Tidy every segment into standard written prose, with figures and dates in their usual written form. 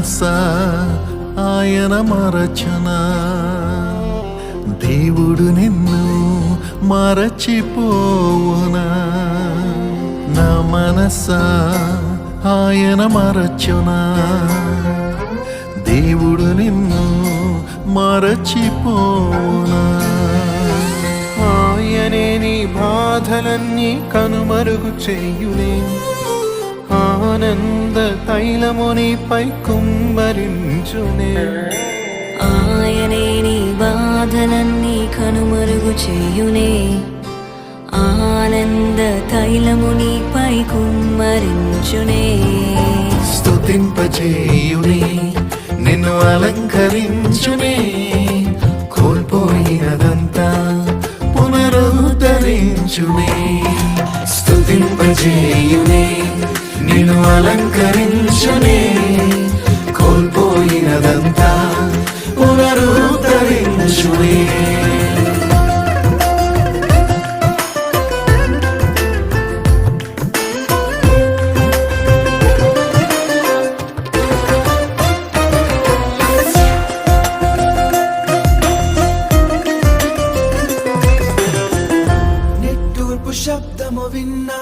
మనసా ఆయన మరచునా దేవుడు నిన్ను మరచిపోవునా నా మనసా ఆయన మరచునా దేవుడు నిన్ను మరచిపోవునా ఆయనే నీ బాధలన్నీ కనుమరుగు చేయునే ఆనంద తైలమునిపై కుమ్మరించునే ఆయనే నీ బాధలన్నీ కనుమరుగు చేయునే ఆనంద తైలమునిపై కుమ్మరించునే స్తుతింపచేయునే నిన్ను అలంకరించునే కోల్పోయినదంతా పునరుద్ధరించునే స్తుతింపచేయునే నిన్ను అలంకరించునే కోల్పోయినదంతా పునరుద్ధరించునే శబ్దము విన్నా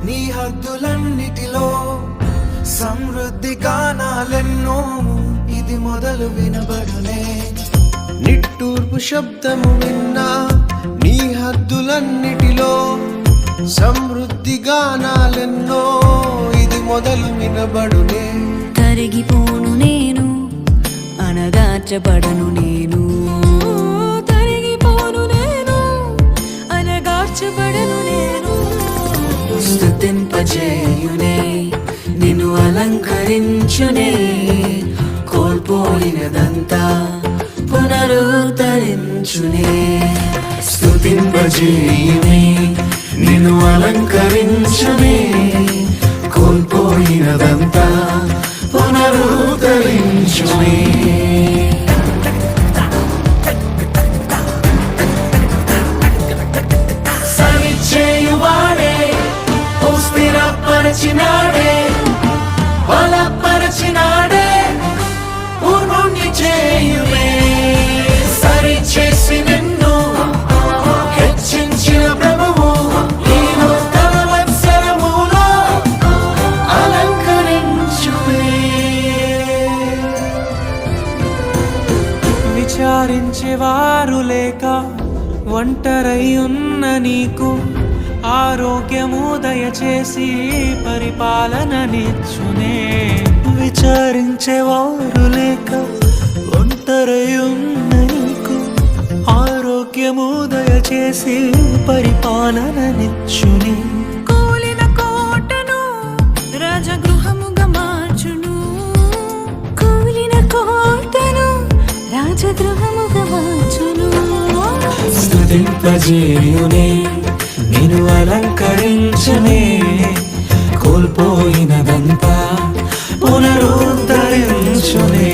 నీ హద్దులన్నిటిలో సమృద్ధి గానాలెన్నో ఇది మొదలు వినబడునే నిట్టూర్పు శబ్దము విన్నా నీ హద్దులన్నిటిలో సమృద్ధి గానాలెన్నో ఇది మొదలు వినబడునే తరిగిపోను నేను అనగార్చబడను నేను స్తుతింపజేయునే నిన్ను అలంకరించునే కోల్పోయినదంతా పునరుద్ధరించునే స్తుతింపజేయునే నిన్ను అలంకరించునే కోల్పోయినదంతా పునరుద్ధరించునే స్థిరపరచినాడే బలపరచినాడే పూర్ణుణ్ణి చేయునే సరిచేసి నిన్ను హెచ్చించిన ప్రభువు ఈ నూతన వత్సరములో అలంకరించునే విచారించేవారు లేక ఒంటరై ఉన్న నీకు ఆరోగ్యము దయచేసి పరిపాలననిచ్చునే విచారించేవారు లేక ఒంటరై ఉన్న నీకు ఆరోగ్యము దయచేసి పరిపాలననిచ్చునే కూలిన కోటను రాజగృహముగా మార్చును కూలిన కోటను రాజగృహముగా మార్చును స్తుతింపజేయునే నిన్ను అలంకరించునే కోల్పోయినదంతా పునరుద్ధరించునే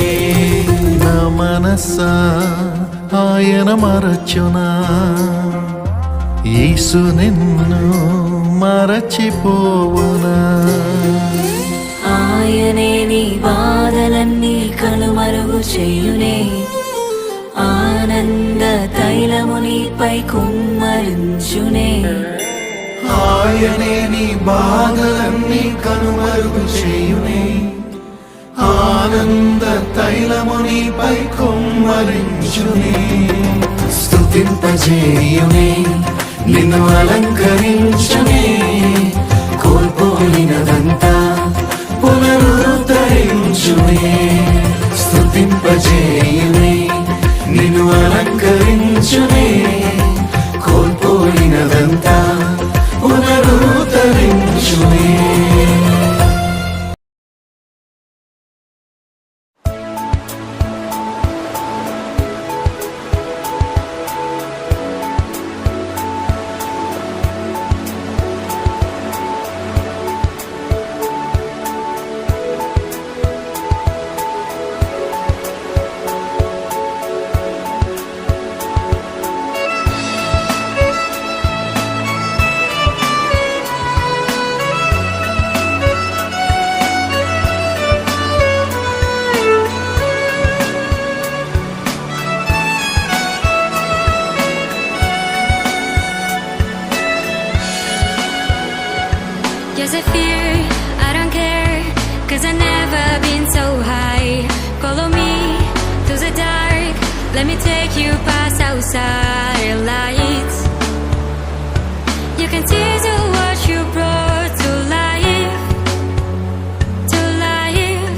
నా మనసా ఆయన మరచునా యేసు నిన్ను మరచిపోవునా ఆయనే నీ బాధలన్నీ కనుమరుగు చేయునే ఆనంద తైలమునిపై కుమ్మరించునే ఆయనే నీ బాధలన్నీ కనుమరుగు చేయునే ఆనంద తైలమునిపై కుమ్మరించునే స్తుతింపజేయునే నిన్ను అలంకరించునే కోల్పోయినదంతా పునరుద్ధరించునే స్తుతింపజేయునే నిన్ను అలంకరించునే కోల్పోయినదంతా పునరుద్ధరించునే make you pass outside lights. You can tease what you brought to life, to life.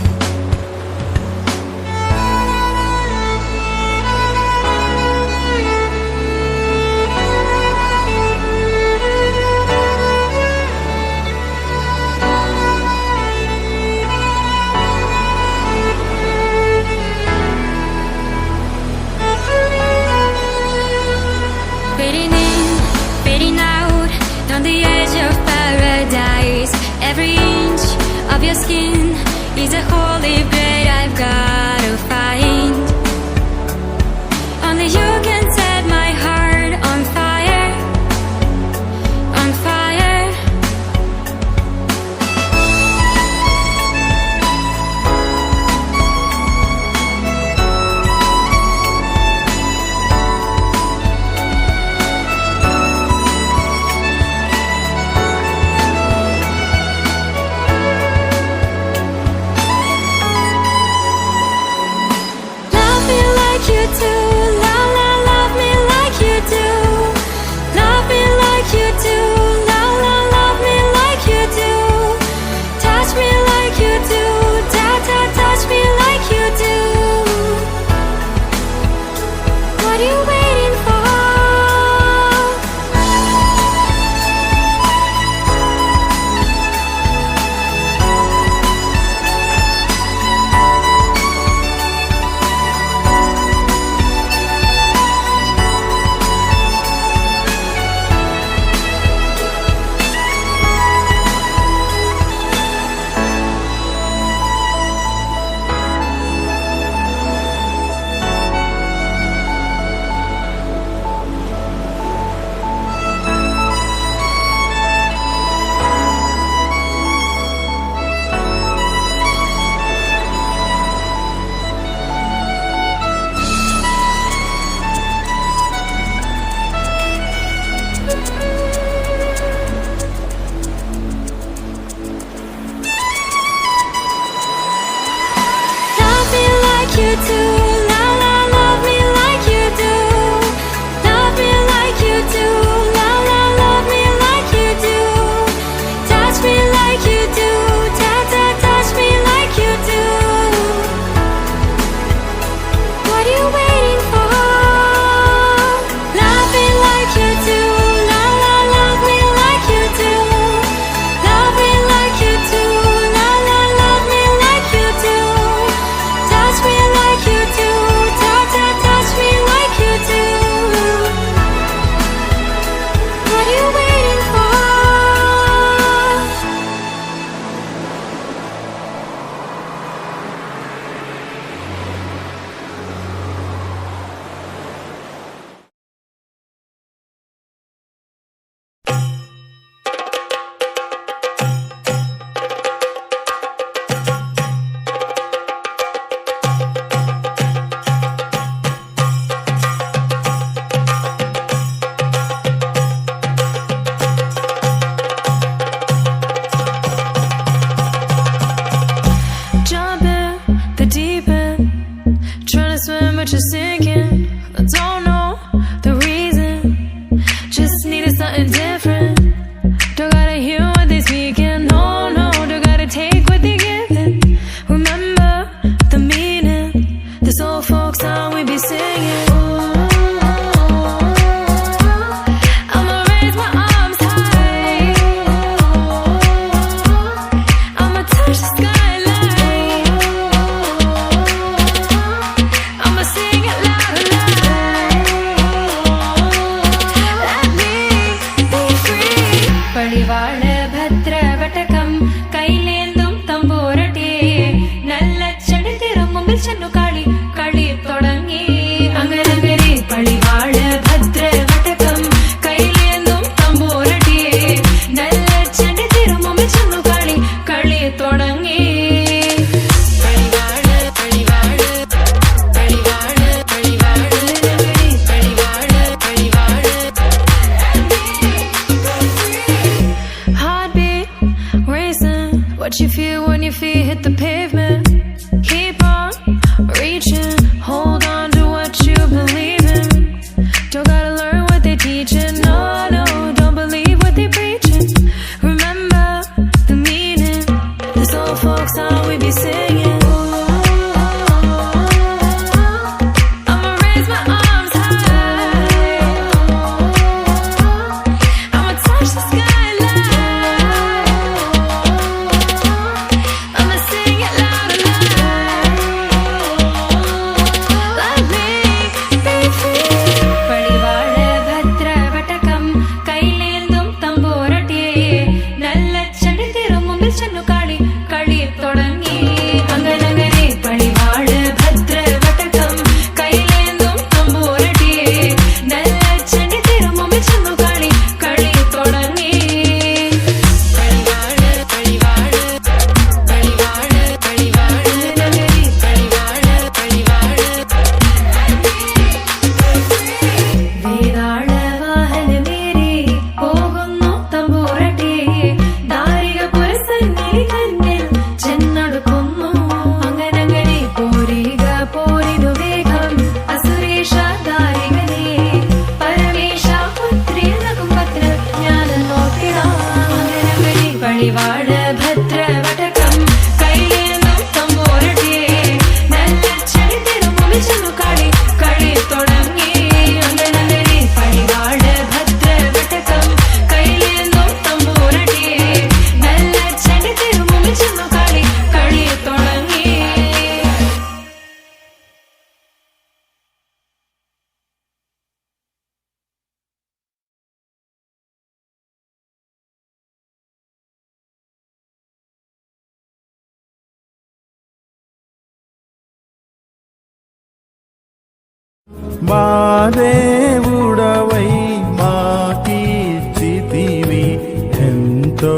Fading in, fading out, on the edge of paradise. Every inch of your skin is a holy grail I've gotta find. Only you can set my heart on fire, on fire. Love me like you do, la la, love me like you do. Love me like you do, la la, love me like you do. Touch me like you do, ta ta, touch me like you do. What are you waiting for? Love me like you do, la la, love me like you do. Love me like you do, la la, love me like you do. Touch me like you do, ta ta, touch me like you do. What are you waiting for? Love me like you do, la la, love me like you do. Love me like you do, la la, love me like you do. Touch me like you do, ta ta, touch me like you do. What are you waiting for? Jump in the deep end, trying to swim but you're sinking. I don't know the reason, just needed something different. Don't gotta hear what they speaking, no, no, don't gotta take what they giving. Remember the meaning, this old folk song we be singing. I'ma raise my arms high, I'ma touch the skyline, I'ma sing it loud and loud. Let me be free. പടിവാള ഭദ്രവടകം കൈലേന്തും തമ്പൂരട്ടെ നല്ല ചടിതിരും മുമ്പിൽ ചെന്നു കളി കളി തുടങ്ങി അങ്ങനെ പടിവാഴ ഭദ്രവടകം കൈലേന്തും തമ്പോരട്ടെ നല്ല ചെടി തിരുമുമിച്ചു കളി കളി തുടങ്ങി ഒന്നനന്ദരി പടിവാഴ ഭദ്രവടകം കൈലേന്തും തമ്പോരട്ടെ നല്ല ചെടി തിരുമുമിച്ചു കളി കളി തുടങ്ങി. మా దేవుడవై మాకీర్చితివి ఎంతో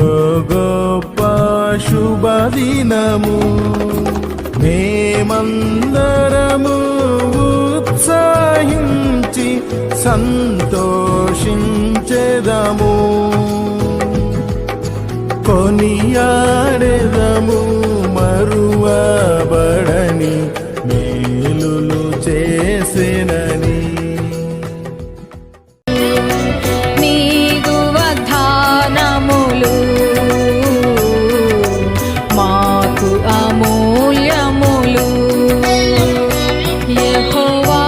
గొప్ప శుభదినము మేమందరము ఉత్సాహించి సంతోషించెదము కొనియాడెదము మరువబడని మేలులు చేసినని. నీదు వధానములు మాకు అమూల్యములు యెహోవా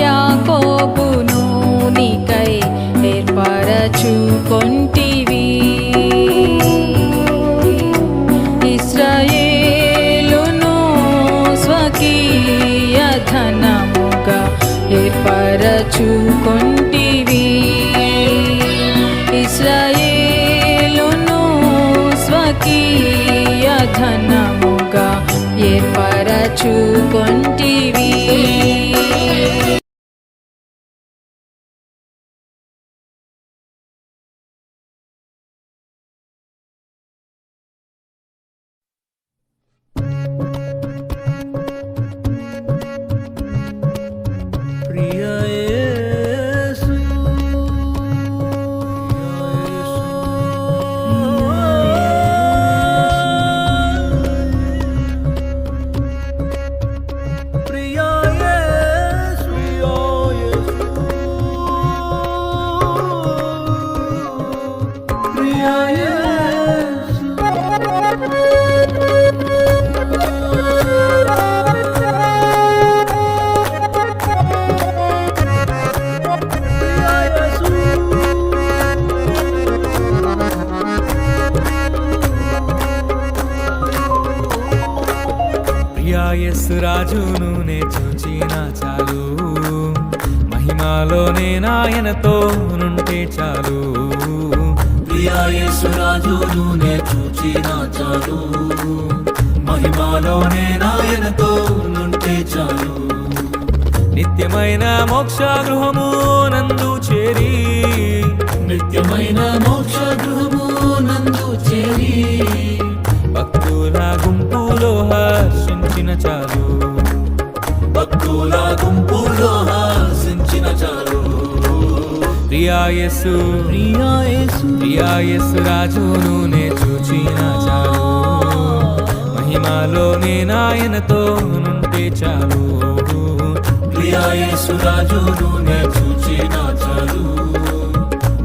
యాకోబును నీకై ఏర్పరచుకొంటివి ఇశ్రాయేలును స్వకీయ ధనముగా ఏర్పరచుకొంటివి ఇశ్రాయేలును స్వకీయ ధనముగా ఏర్పరచుకొంటివి. ప్రియ యేసు ప్రియ యేసు ప్రియ యేసు యేసు రాజును నే చూచిన చాలు మహిమలోనే నాయనతో నుంటే చాలు. ప్రియా యేసు రాజును నే చూచిన చాలు మహిమలోనే నాయనతో నుంటే చాలు. నిత్యమైన మోక్ష గృహము నందు చేరి నిత్యమైన మోక్ష గృహము నందు చేరి భక్తుల గుంపులో హర్షించిన చాలు భక్తుల గుంపులో హాసించిన చాలు. ప్రియా యేసు రాజును నే చూచిన చాలు మహిమలోనే నాయనతో నుంటే చాలు. ప్రియా యేసు రాజును నే చూచిన చాలు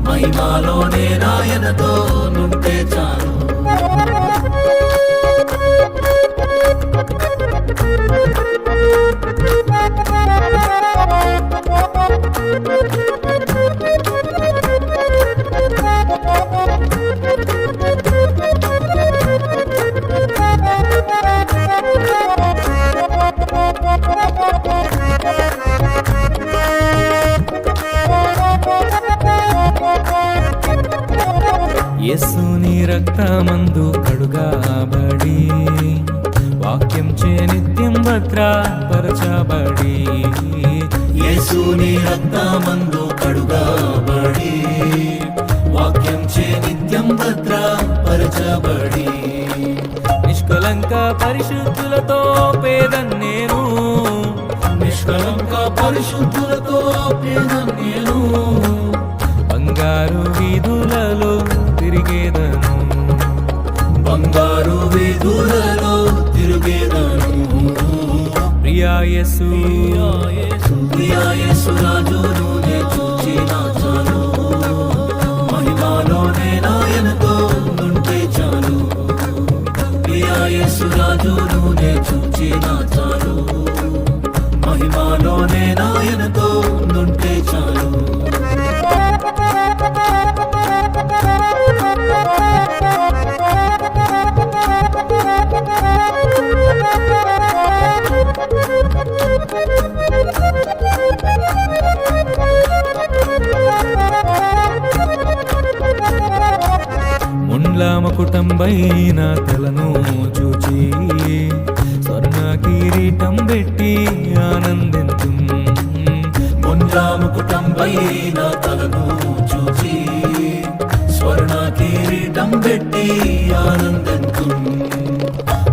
మహిమలోనే నాయనతో నుంటే చాలు. యేసుని రక్తమందు కడుగాబడి వాక్యం చే నిత్యం భద్రపరచబడి యేసుని రక్తమందు కడుగాబడి వాక్యం చే నిత్యం భద్రపరచబడి నిష్కలంక పరిశుద్ధులతో పేదన్నేను నిష్కలంక పరిశుద్ధులతో పేదన్నేను బంగారు వీధులలో తిరిగేదను బంగారు వీధులలో తిరిగేదను. ప్రియా యేసు రాజును నే చూచిన చాలు మహిమలోనే నాయనతో నుంటే మహిమాలోనే నాయనతో ఉండుంటే చాలు. ముండ్లామ కుటుంబైన తలను చూచి స్వర్ణ కిరీటం పెట్టి ఆనందించు. ముండ్రామ కుటుంబైన తలను చూచి స్వర్ణ కిరీటం పెట్టి ఆనందింతు.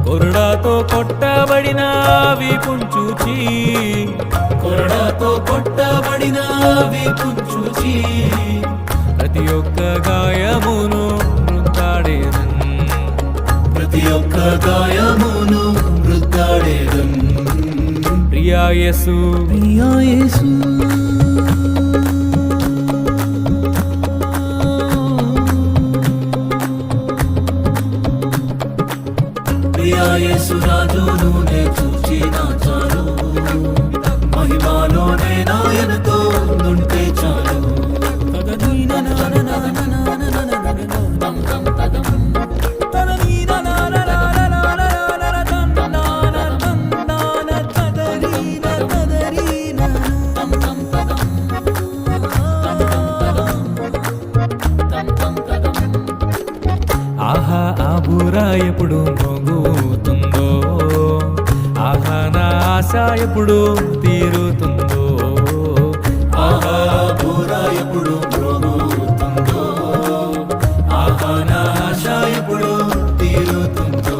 కొరడాతో కొట్టబడిన వీపును చూచి, కొరడాతో కొట్టబడిన వీపును చూచి ప్రతి ఒక్క గాయమును వృద్ధాడేదన్. ప్రతి ఒక్క గాయమును వృద్ధాడేదన్. ప్రియా యేసు ప్రియా యేసు ప్రియా యేసు రాజును నే చూచి నా చాలు. మహిమాలోనే నాయనతో ఉండుంటే చాలు. ఆహా ఆ బూర ఎప్పుడు మోగుతుందో, ఆహా నా ఆశ ఎప్పుడు తీరుతుందో. ఆహా బూర ఎప్పుడు మ్రోగుతుందో, ఆహా నా ఆశ ఎప్పుడు తీరుతుందో.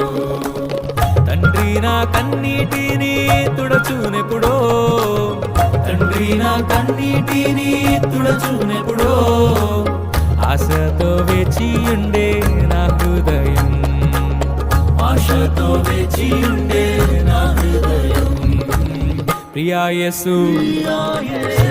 తండ్రి నా కన్నీటిని తుడచునెప్పుడో, తండ్రి నా కన్నీటిని తుడచునెప్పుడో. ఆశతో వేచి ఉండే నా హృదయం, ఆశతో వేచి ఉండే నా హృదయం. ప్రియా యేసు ప్రియా యేసు